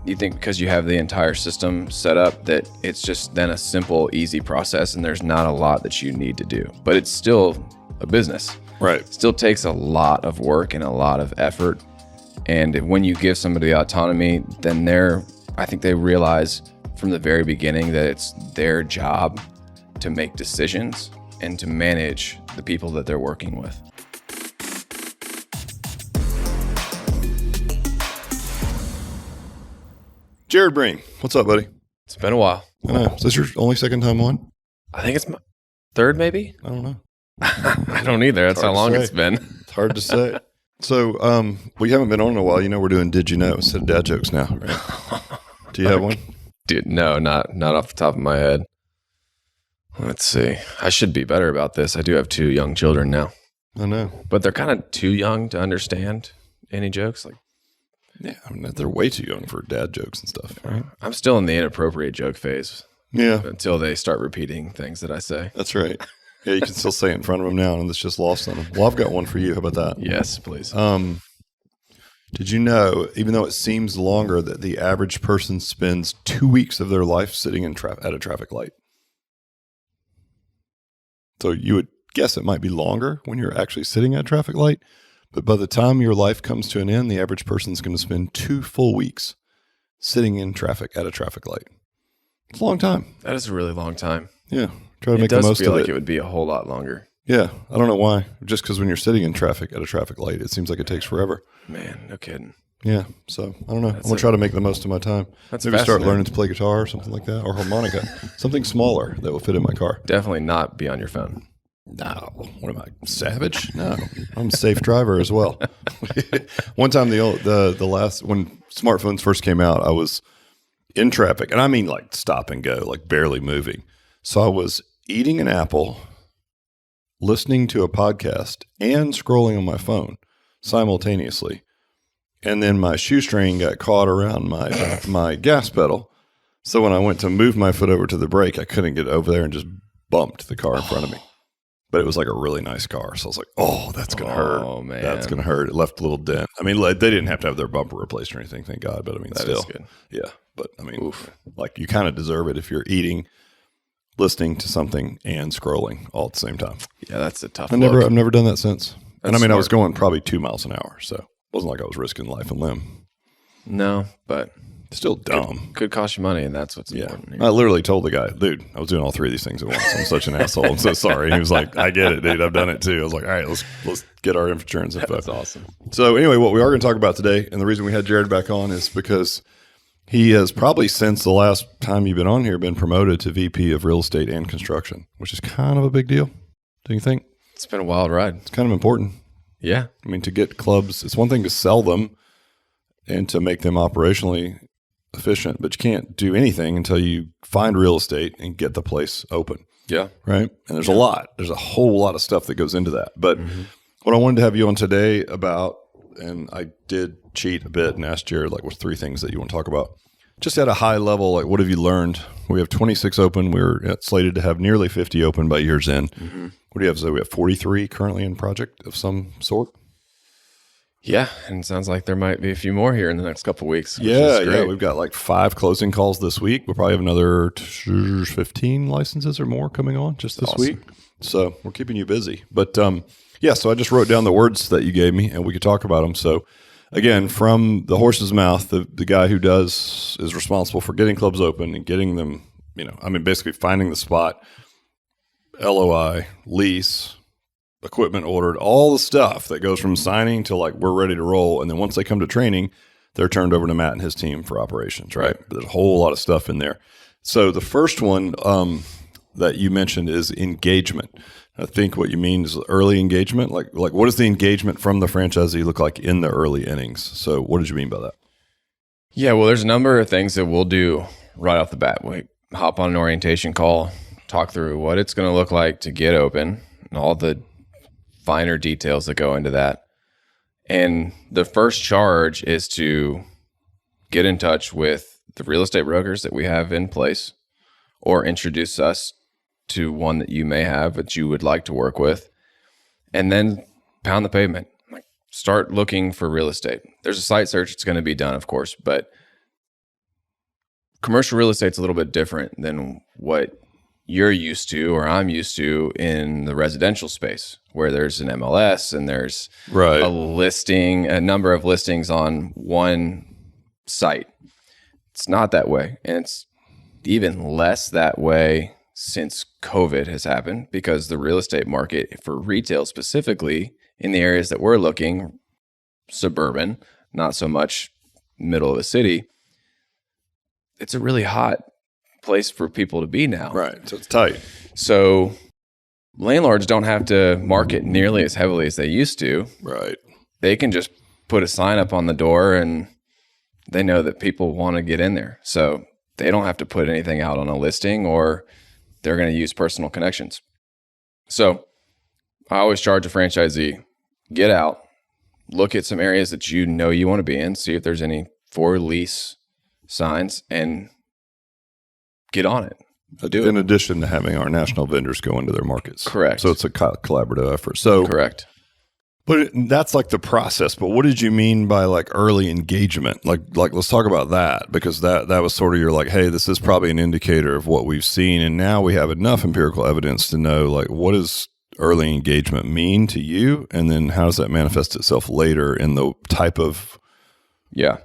you think because you have the entire system set up that it's just then a simple, easy process and there's not a lot that you need to do. But it's still a business. Right. It still takes a lot of work and a lot of effort. And when you give somebody autonomy, then I think they realize from the very beginning that it's their job to make decisions and to manage the people that they're working with. Jared Breen, what's up, buddy? It's been a while. I know. Is this your only second time on? I think it's my third, maybe? I don't know. I don't either. That's how long it's been. It's hard to say. So, we haven't been on in a while. You know, we're doing Did You Know instead of dad jokes now, right? Do you have one? Dude, no, not off the top of my head. Let's see. I should be better about this. I do have 2 young children now. I know. But they're kind of too young to understand any jokes. Yeah, I mean, they're way too young for dad jokes and stuff, right? I'm still in the inappropriate joke phase. Yeah. Until they start repeating things that I say. That's right. Yeah, you can still say it in front of them now, and it's just lost on them. Well, I've got one for you. How about that? Yes, please. Did you know, even though it seems longer, that the average person spends 2 weeks of their life sitting at a traffic light? So you would guess it might be longer when you're actually sitting at a traffic light, but by the time your life comes to an end, the average person is going to spend 2 full weeks sitting in traffic at a traffic light. It's a long time. That is a really long time. Yeah. Try to make the most of it. It does feel like it would be a whole lot longer. Yeah. I don't know why. Just because when you're sitting in traffic at a traffic light, it seems like it takes forever. Man, no kidding. Yeah. So I don't know. I'm going to try to make the most of my time. Maybe start learning to play guitar or something like that, or harmonica. Something smaller that will fit in my car. Definitely not be on your phone. No. What am I, savage? No. I'm a safe driver as well. One time, the last, when smartphones first came out, I was in traffic, and I mean like stop and go, like barely moving. So I was eating an apple, listening to a podcast, and scrolling on my phone simultaneously. And then my shoestring got caught around my gas pedal. So when I went to move my foot over to the brake, I couldn't get over there and just bumped the car in front of me. But it was like a really nice car. So I was like, oh, that's going to hurt. Oh, man. That's going to hurt. It left a little dent. I mean, they didn't have to have their bumper replaced or anything, thank God. But I mean, that still. Is good. Yeah. But I mean, like you kind of deserve it if you're eating, listening to something, and scrolling all at the same time. Yeah, that's a tough I've never done that since. And I mean, smart. I was going probably 2 miles an hour. So it wasn't like I was risking life and limb. No, but still dumb. Could cost you money, and that's what's important. Here. I literally told the guy, dude, I was doing all 3 of these things at once. I'm such an asshole. I'm so sorry. He was like, I get it, dude. I've done it too. I was like, all right, let's get our insurance info. That's awesome. So anyway, what we are going to talk about today, and the reason we had Jared back on is because he has probably since the last time you've been on here been promoted to VP of Real Estate and Construction, which is kind of a big deal. Do you think? It's been a wild ride. It's kind of important. Yeah. I mean, to get clubs, it's one thing to sell them and to make them operationally efficient, but you can't do anything until you find real estate and get the place open. Yeah. Right. And there's a whole lot of stuff that goes into that. But what I wanted to have you on today about, and I did cheat a bit and asked Jared, like, what's 3 things that you want to talk about? Just at a high level, like, what have you learned? We have 26 open. We're slated to have nearly 50 open by year's end. What do you have? So we have 43 currently in project of some sort. Yeah, and it sounds like there might be a few more here in the next couple of weeks. Yeah. We've got like 5 closing calls this week. We'll probably have another 15 licenses or more coming on just this week. So we're keeping you busy. But so I just wrote down the words that you gave me, and we could talk about them. So again, from the horse's mouth, the guy who is responsible for getting clubs open and getting them, basically finding the spot, LOI, lease, equipment ordered, all the stuff that goes from signing to like we're ready to roll. And then once they come to training, they're turned over to Matt and his team for operations, right? But there's a whole lot of stuff in there. So the first one that you mentioned is engagement. I think what you mean is early engagement. Like what does the engagement from the franchisee look like in the early innings? So what did you mean by that? Yeah, well, there's a number of things that we'll do right off the bat. We hop on an orientation call, talk through what it's going to look like to get open and all the finer details that go into that. And the first charge is to get in touch with the real estate brokers that we have in place or introduce us to one that you may have that you would like to work with, and then pound the pavement. Like, start looking for real estate. There's a site search that's going to be done, of course, but commercial real estate's a little bit different than what you're used to or I'm used to in the residential space, where there's an MLS and there's a number of listings on one site. It's not that way. And it's even less that way since COVID has happened, because the real estate market for retail specifically in the areas that we're looking, suburban, not so much middle of a city, it's a really hot place for people to be now. Right. So it's tight. So landlords don't have to market nearly as heavily as they used to. Right. They can just put a sign up on the door and they know that people want to get in there. So they don't have to put anything out on a listing, or they're going to use personal connections. So I always charge a franchisee, get out, look at some areas that you know you want to be in, see if there's any for lease signs, and get on it. In addition to having our national vendors go into their markets. Correct. So it's a collaborative effort. So correct. But that's like the process. But what did you mean by like early engagement? Like let's talk about that, because that was sort of your like, hey, this is probably an indicator of what we've seen. And now we have enough empirical evidence to know, like, what does early engagement mean to you? And then how does that manifest itself later in the type of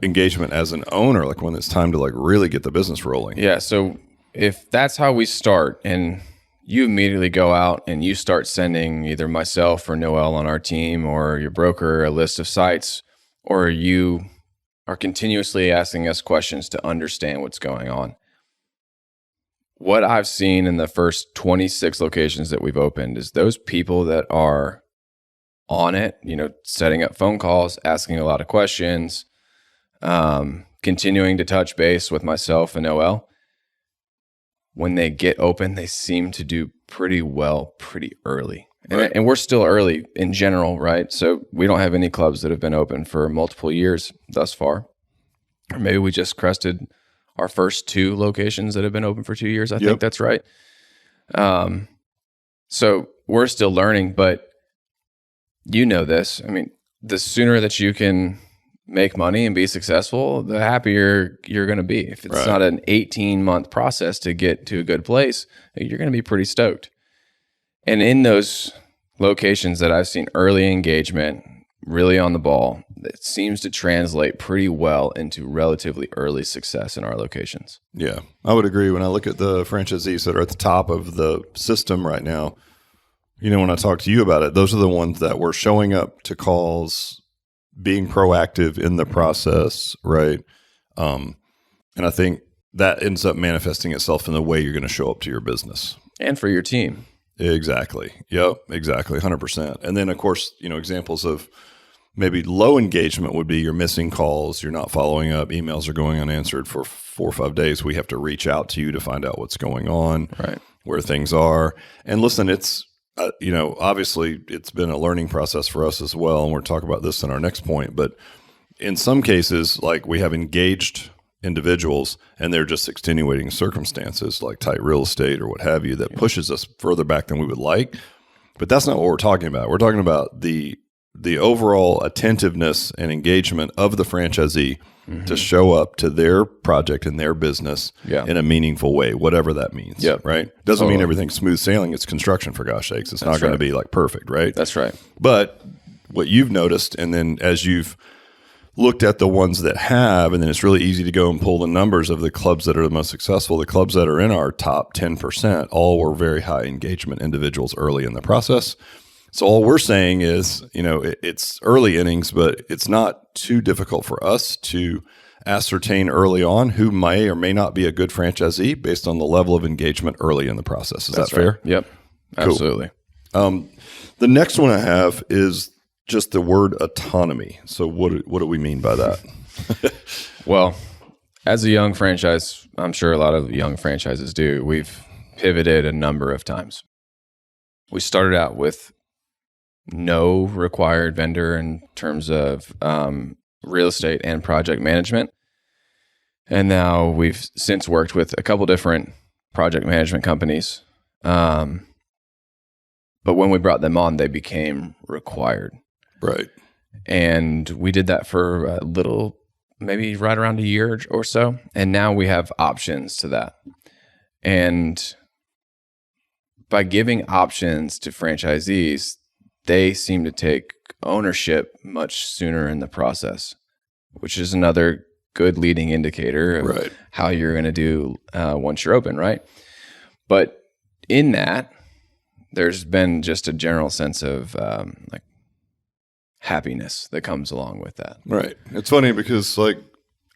engagement as an owner, like when it's time to like really get the business rolling? Yeah. So if that's how we start, and you immediately go out and you start sending either myself or Noel on our team or your broker a list of sites, or you are continuously asking us questions to understand what's going on. What I've seen in the first 26 locations that we've opened is those people that are on it, setting up phone calls, asking a lot of questions, continuing to touch base with myself and Noel. When they get open, they seem to do pretty well pretty early. And we're still early in general, right? So we don't have any clubs that have been open for multiple years thus far. Or maybe we just crested our first 2 locations that have been open for 2 years. I think that's right. So we're still learning, but you know this. I mean, the sooner that you can make money and be successful, the happier you're going to be. If it's not an 18-month process to get to a good place, you're going to be pretty stoked. And in those locations that I've seen early engagement, really on the ball, it seems to translate pretty well into relatively early success in our locations. Yeah, I would agree. When I look at the franchisees that are at the top of the system right now, when I talk to you about it, those are the ones that were showing up to calls, being proactive in the process, right? And I think that ends up manifesting itself in the way you're going to show up to your business. And for your team. Exactly. Yep, exactly. 100%. And then, of course, examples of maybe low engagement would be you're missing calls, you're not following up, emails are going unanswered for 4 or 5 days. We have to reach out to you to find out what's going on, where things are. And listen, it's, obviously it's been a learning process for us as well. And we'll talk about this in our next point. But in some cases, like we have engaged individuals and they're just extenuating circumstances like tight real estate or what have you that pushes us further back than we would like. But that's not what we're talking about. We're talking about the overall attentiveness and engagement of the franchisee to show up to their project and their business in a meaningful way, whatever that means, right? Doesn't mean everything's smooth sailing. It's construction, for gosh sakes. It's not going to be like perfect, right? That's right. But what you've noticed, and then as you've looked at the ones that have, and then it's really easy to go and pull the numbers of the clubs that are the most successful. The clubs that are in our top 10% all were very high engagement individuals early in the process. So all we're saying is, it's early innings, but it's not too difficult for us to ascertain early on who may or may not be a good franchisee based on the level of engagement early in the process. Is that fair? Yep, absolutely. Cool. The next one I have is just the word autonomy. So what do we mean by that? Well, as a young franchise, I'm sure a lot of young franchises do, we've pivoted a number of times. We started out with no required vendor in terms of real estate and project management. And now we've since worked with a couple different project management companies. But when we brought them on, they became required. Right. And we did that for a little maybe right around a year or so. And now we have options to that. And by giving options to franchisees, they seem to take ownership much sooner in the process, which is another good leading indicator of how you're going to do once you're open, right? But in that, there's been just a general sense of like happiness that comes along with that. Right. It's funny because like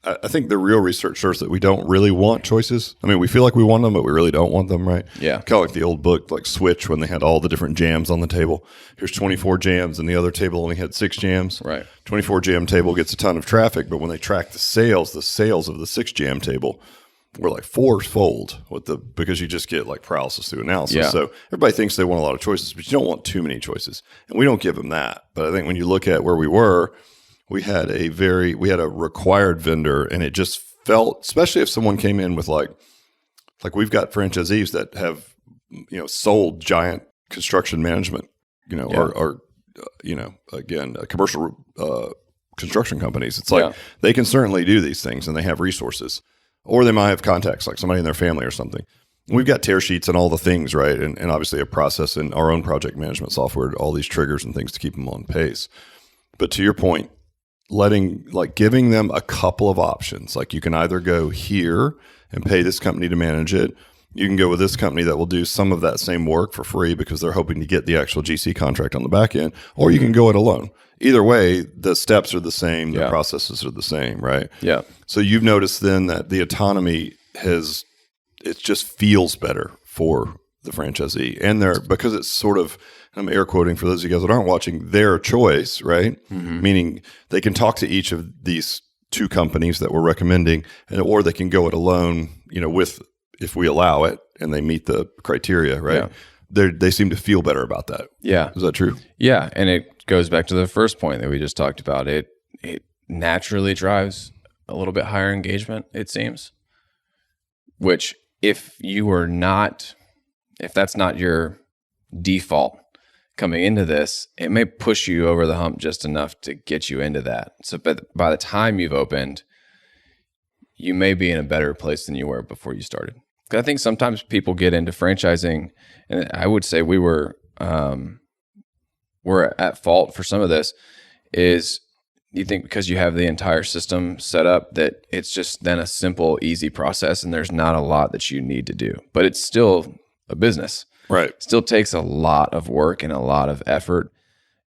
I think the real research shows that we don't really want choices. I mean, we feel like we want them, but we really don't want them, right? Yeah. Kind of like the old book, like Switch, when they had all the different jams on the table. Here's 24 jams, and the other table only had 6 jams. Right. 24 jam table gets a ton of traffic, but when they track the sales of the 6 jam table were like 4-fold because you just get like paralysis through analysis. Yeah. So everybody thinks they want a lot of choices, but you don't want too many choices. And we don't give them that. But I think when you look at where we were, we had a required vendor, and it just felt, especially if someone came in with like we've got franchisees that have, sold giant construction management, or again, commercial construction companies. It's like they can certainly do these things, and they have resources, or they might have contacts, like somebody in their family or something. We've got tear sheets and all the things, right? And obviously a process in our own project management software, all these triggers and things to keep them on pace. But to your point, giving them a couple of options. Like you can either go here and pay this company to manage it. You can go with this company that will do some of that same work for free because they're hoping to get the actual GC contract on the back end, or you can go it alone. Either way, the steps are the same. The processes are the same, right? Yeah. So you've noticed then that the autonomy it just feels better for the franchisee, and because it's sort of, I'm air quoting for those of you guys that aren't watching, their choice, right? Mm-hmm. Meaning they can talk to each of these 2 companies that we're recommending, or they can go it alone, if we allow it and they meet the criteria, right? Yeah. They seem to feel better about that. Yeah. Is that true? Yeah. And it goes back to the first point that we just talked about. It naturally drives a little bit higher engagement, it seems, which if that's not your default coming into this, it may push you over the hump just enough to get you into that. So by the time you've opened, you may be in a better place than you were before you started. I think sometimes people get into franchising, and I would say we're at fault for some of this, is you think because you have the entire system set up that it's just then a simple, easy process and there's not a lot that you need to do. But it's still a business. Right. It still takes a lot of work and a lot of effort.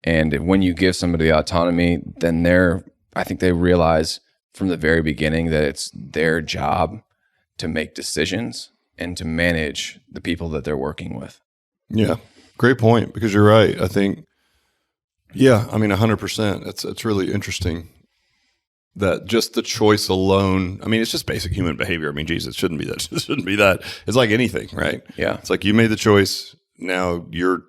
And when you give somebody autonomy, then I think they realize from the very beginning that it's their job to make decisions and to manage the people that they're working with. Yeah. Great point, because you're right. I think, 100%. It's really interesting that just the choice alone, it's just basic human behavior. It shouldn't be that. It shouldn't be that. It's like anything, right? Yeah. It's like you made the choice. Now you're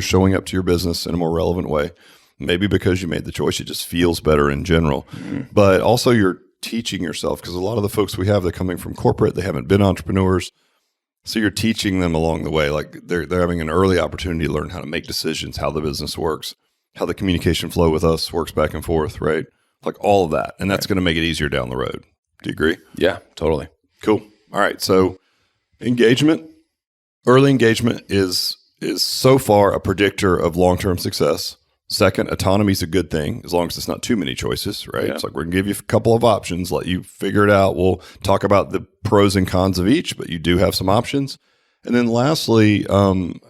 showing up to your business in a more relevant way. Maybe because you made the choice, it just feels better in general. Mm-hmm. But also you're teaching yourself, because a lot of the folks we have, they're coming from corporate, they haven't been entrepreneurs. So you're teaching them along the way. Like they're having an early opportunity to learn how to make decisions, how the business works, how the communication flow with us works back and forth, right? Like all of that. And that's going to make it easier down the road. Do you agree? Yeah, totally. Cool. All right. So early engagement is so far a predictor of long-term success. Second, autonomy is a good thing as long as it's not too many choices, right? Yeah. It's like we're going to give you a couple of options, let you figure it out. We'll talk about the pros and cons of each, but you do have some options. And then lastly,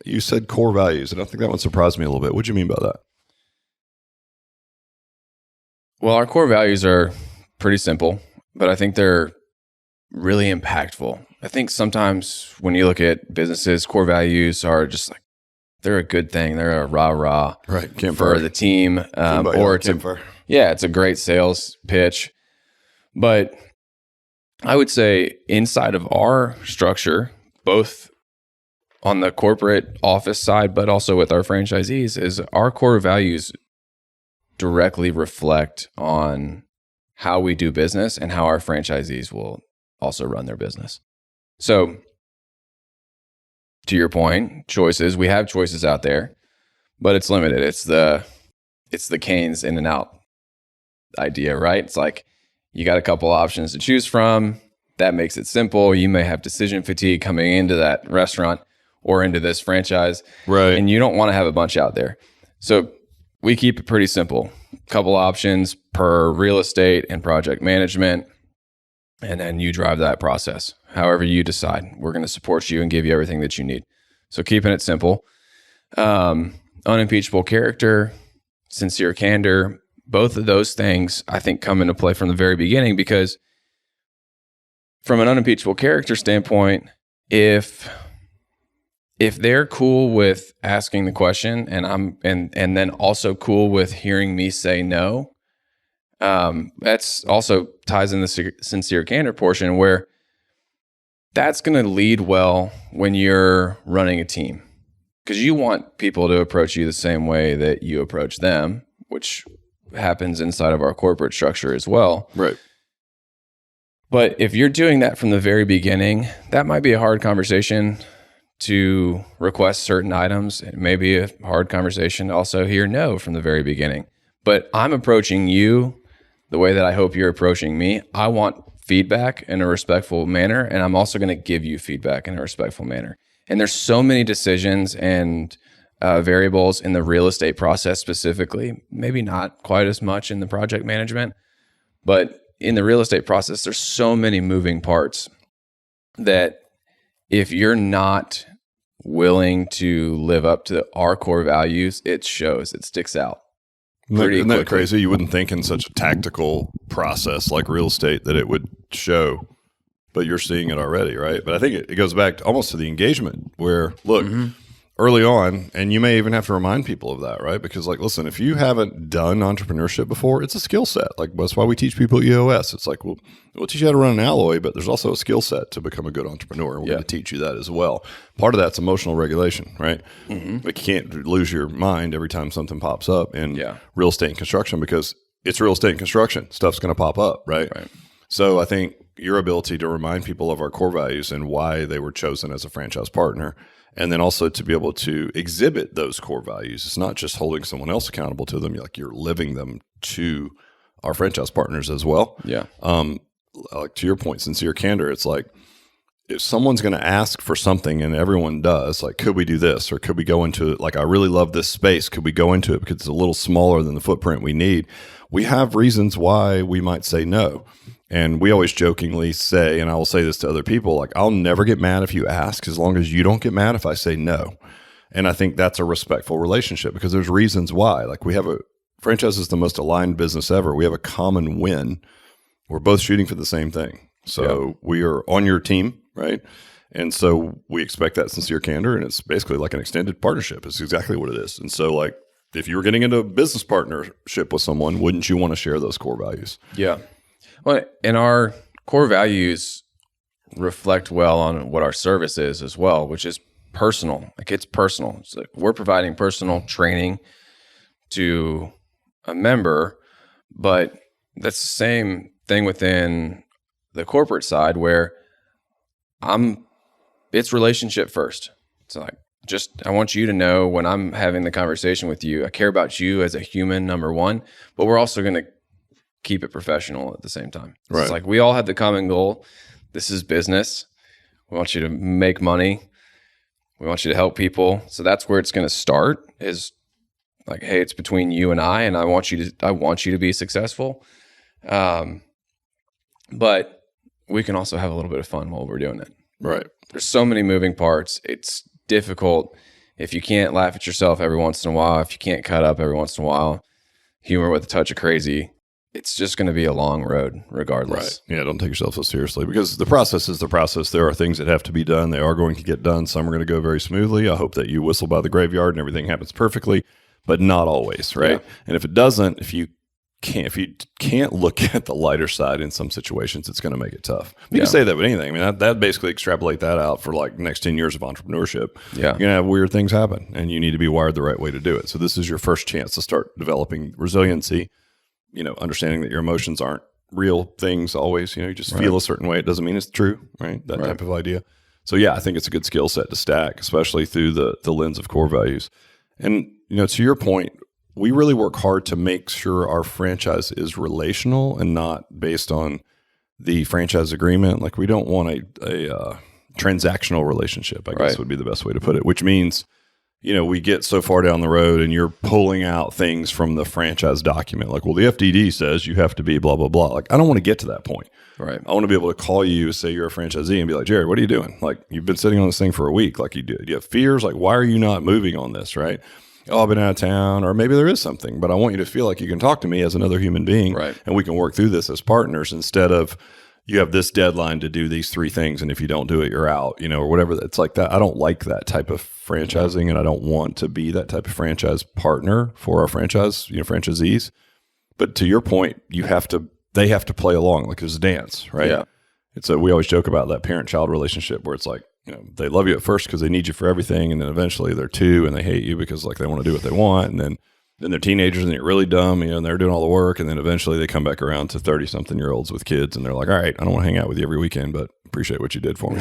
you said core values, and I think that one surprised me a little bit. What do you mean by that? Well, our core values are pretty simple, but I think they're really impactful. I think sometimes when you look at businesses, core values are just like, they're a good thing. They're a rah-rah for the team. Or it's a great sales pitch. But I would say inside of our structure, both on the corporate office side, but also with our franchisees, is our core values directly reflect on how we do business and how our franchisees will also run their business. So to your point, choices, we have choices out there, but it's limited. It's the Cane's in and out idea, right? It's like You got a couple options to choose from. That makes it simple. You may have decision fatigue coming into that restaurant or into this franchise. Right. And you don't want to have a bunch out there. So we keep it pretty simple. Couple options per real estate and project management. And then you drive that process. However you decide. We're going to support you and give you everything that you need. So keeping it simple. Unimpeachable character, sincere candor. Both of those things, I think, come into play from the very beginning, because from an unimpeachable character standpoint, if they're cool with asking the question and then also cool with hearing me say no, that's also ties in the sincere candor portion, where that's going to lead well when you're running a team, because you want people to approach you the same way that you approach them, which happens inside of our corporate structure as well. Right. But if you're doing that from the very beginning, that might be a hard conversation to request certain items. It may be a hard conversation to also hear no from the very beginning. But I'm approaching you the way that I hope you're approaching me. I want feedback in a respectful manner, and I'm also going to give you feedback in a respectful manner. And there's so many decisions and variables in the real estate process specifically, maybe not quite as much in the project management, but in the real estate process, there's so many moving parts that if you're not willing to live up to our core values, it shows, it sticks out. Isn't that crazy? You wouldn't think in such a tactical process like real estate that it would show, but you're seeing it already, right? But I think it goes back almost to the engagement where, look, early on, and you may even have to remind people of that, right? Because, like, listen, if you haven't done entrepreneurship before, it's a skill set. Like, that's why we teach people EOS. It's like, well, we'll teach you how to run an alloy, but there's also a skill set to become a good entrepreneur. We're going to teach you that as well. Part of that's emotional regulation, right? Like, you can't lose your mind every time something pops up in real estate and construction, because it's real estate and construction. Stuff's going to pop up, right? So I think your ability to remind people of our core values and why they were chosen as a franchise partner, and then also to be able to exhibit those core values. It's not just holding someone else accountable to them. You're living them to our franchise partners as well. Like, to your point, sincere candor, it's like, if someone's going to ask for something, and everyone does, like, could we do this? Or could we go into it? Like, I really love this space. Could we go into it because it's a little smaller than the footprint we need? We have reasons why we might say no. And we always jokingly say, and I will say this to other people, like, I'll never get mad if you ask, as long as you don't get mad if I say no. And I think that's a respectful relationship, because there's reasons why. Like, franchise is the most aligned business ever. We have a common win. We're both shooting for the same thing. So we are on your team, right? And so we expect that sincere candor, and it's basically like an extended partnership. It's exactly what it is. And so, like, if you were getting into a business partnership with someone, wouldn't you want to share those core values? Yeah. Well, and our core values reflect well on what our service is as well, which is personal. Like, it's personal. So we're providing personal training to a member, but that's the same thing within the corporate side, where it's relationship first. It's like, I want you to know when I'm having the conversation with you, I care about you as a human, number one, but we're also going to keep it professional at the same time. So it's like, we all have the common goal. This is business. We want you to make money. We want you to help people. So that's where it's going to start, is like, hey, it's between you and I want you to be successful. But we can also have a little bit of fun while we're doing it. Right. There's so many moving parts. It's difficult if you can't laugh at yourself every once in a while, if you can't cut up every once in a while, humor with a touch of crazy. It's just going to be a long road regardless. Right. Yeah, don't take yourself so seriously, because the process is the process. There are things that have to be done. They are going to get done. Some are going to go very smoothly. I hope that you whistle by the graveyard and everything happens perfectly, but not always, right? Yeah. And if it doesn't, if you can't look at the lighter side in some situations, it's going to make it tough. You can say that with anything. I mean, that basically extrapolate that out for like next 10 years of entrepreneurship. Yeah. You're going to have weird things happen, and you need to be wired the right way to do it. So this is your first chance to start developing resiliency, understanding that your emotions aren't real things always. You just feel a certain way. It doesn't mean it's true, right? That type of idea. So yeah, I think it's a good skill set to stack, especially through the lens of core values. And, to your point, we really work hard to make sure our franchise is relational and not based on the franchise agreement. Like, we don't want a transactional relationship, I guess would be the best way to put it, which means, we get so far down the road and you're pulling out things from the franchise document. Like, well, the FDD says you have to be blah, blah, blah. Like, I don't want to get to that point. Right. I want to be able to call you, say you're a franchisee, and be like, Jared, what are you doing? Like, you've been sitting on this thing for a week. Like, do you have fears? Like, why are you not moving on this? Right. Oh, I've been out of town, or maybe there is something, but I want you to feel like you can talk to me as another human being, right, and we can work through this as partners instead of you have this deadline to do these 3 things, and if you don't do it, you're out, or whatever. It's like that. I don't like that type of franchising, and I don't want to be that type of franchise partner for our franchisees. But to your point, they have to play along like it's a dance, right? Yeah. We always joke about that parent-child relationship where it's like, they love you at first because they need you for everything, and then eventually they're 2 and they hate you because like they want to do what they want, and then they're teenagers and they're really dumb, and they're doing all the work, and then eventually they come back around to 30-something-year-olds with kids, and they're like, all right, I don't want to hang out with you every weekend, but appreciate what you did for me.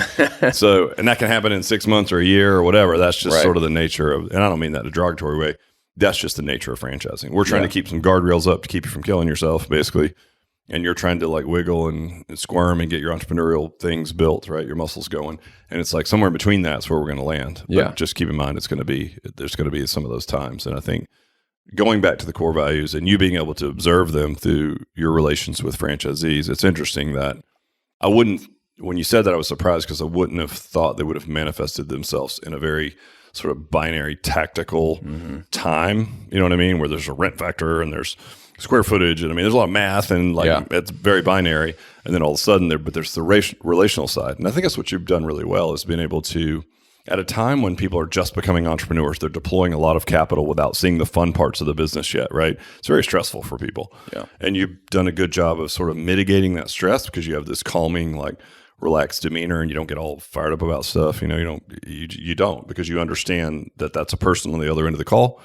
So, and that can happen in 6 months or a year or whatever. That's just sort of the nature of, and I don't mean that in a derogatory way. That's just the nature of franchising. We're trying to keep some guardrails up to keep you from killing yourself, basically. And you're trying to like wiggle and squirm and get your entrepreneurial things built, right? Your muscles going. And it's like somewhere in between that's where we're going to land. Yeah. But just keep in mind, there's going to be some of those times. And I think going back to the core values and you being able to observe them through your relations with franchisees, it's interesting that when you said that, I was surprised because I wouldn't have thought they would have manifested themselves in a very sort of binary tactical time. You know what I mean? Where there's a rent factor and there's square footage, and there's a lot of math, and it's very binary. And then all of a sudden, there's the relational side, and I think that's what you've done really well is being able to, at a time when people are just becoming entrepreneurs, they're deploying a lot of capital without seeing the fun parts of the business yet, right? It's very stressful for people, and you've done a good job of sort of mitigating that stress because you have this calming, like relaxed demeanor, and you don't get all fired up about stuff. You don't because you understand that that's a person on the other end of the call.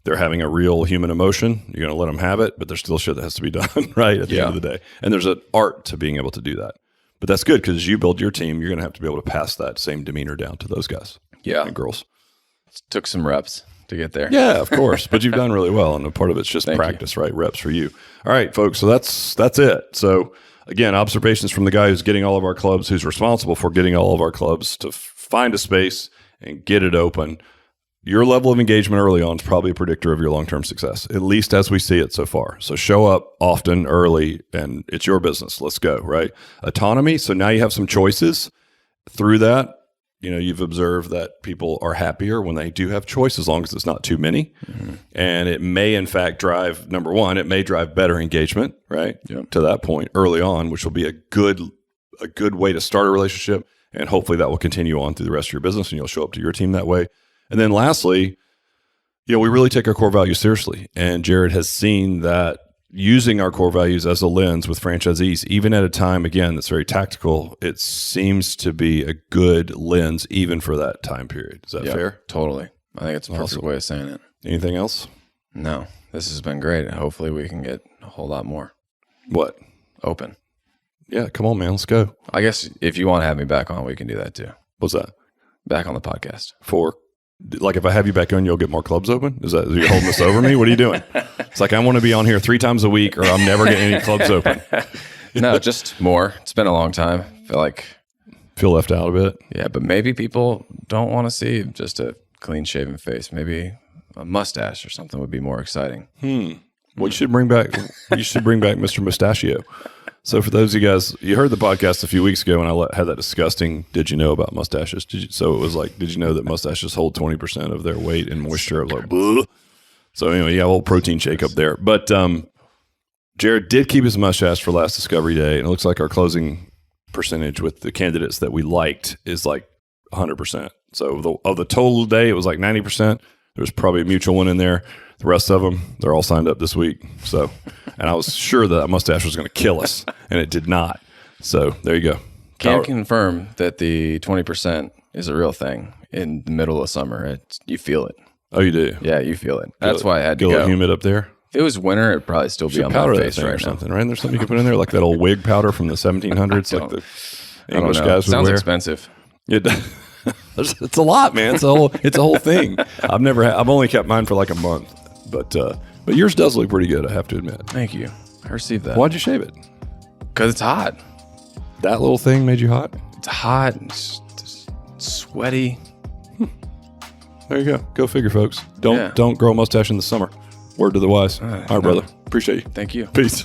They're having a real human emotion. You're going to let them have it, but there's still shit that has to be done, right, at the end of the day. And there's an art to being able to do that. But that's good because as you build your team, you're going to have to be able to pass that same demeanor down to those guys and girls. It took some reps to get there. Yeah, of course. But you've done really well, and a part of it's just practice, right? Reps for you. All right, folks, so that's it. So, again, observations from the guy who's getting all of our clubs, who's responsible for getting all of our clubs to find a space and get it open. Your level of engagement early on is probably a predictor of your long-term success, at least as we see it so far. So show up often, early, and it's your business. Let's go, right? Autonomy. So now you have some choices. Through that, you've observed that people are happier when they do have choice, as long as it's not too many. Mm-hmm. And it may, in fact, drive, number one, it may drive better engagement, right? Yep. To that point early on, which will be a good way to start a relationship. And hopefully that will continue on through the rest of your business, and you'll show up to your team that way. And then lastly, we really take our core values seriously. And Jared has seen that using our core values as a lens with franchisees, even at a time, again, that's very tactical, it seems to be a good lens even for that time period. Is that fair? Totally. I think it's a perfect way of saying it. Anything else? No. This has been great. Hopefully we can get a whole lot more. What? Open. Yeah, come on, man. Let's go. I guess if you want to have me back on, we can do that too. What's that? Back on the podcast. Like if I have you back on, you'll get more clubs open? Are you holding this over me? What are you doing? It's like I want to be on here 3 times a week or I'm never getting any clubs open. No, just more. It's been a long time. I feel left out a bit. Yeah, but maybe people don't want to see just a clean shaven face. Maybe a mustache or something would be more exciting. Well, you should bring back Mr. Mustachio. So for those of you guys, you heard the podcast a few weeks ago when I had that disgusting, did you know about mustaches? So it was like, did you know that mustaches hold 20% of their weight in moisture? I was like, bleh. So anyway, a little protein shake up there. But Jared did keep his mustache for last Discovery Day, and it looks like our closing percentage with the candidates that we liked is like 100%. So of the total day, it was like 90%. There's probably a mutual one in there. The rest of them, they're all signed up this week. So, and I was sure that mustache was going to kill us, and it did not. So there you go. Can confirm that the 20% is a real thing in the middle of summer. You feel it. Oh, you do? Yeah, you feel it. That's why I had to go. Get a little humid up there? If it was winter, it'd probably still be on my face right or something, right? There's something you can put in there, like that old wig powder from the 1700s, like the English guys would wear. Sounds expensive. It's a lot, man. It's a whole thing. I've only kept mine for like a month, but But yours does look pretty good, I have to admit. Thank you. I received that. Why'd you shave it? Because it's hot. That little thing made you hot? It's hot. It's just sweaty. There you go. Go figure, folks. Don't grow a mustache in the summer. Word to the wise. All right, brother. Appreciate you. Thank you. Peace.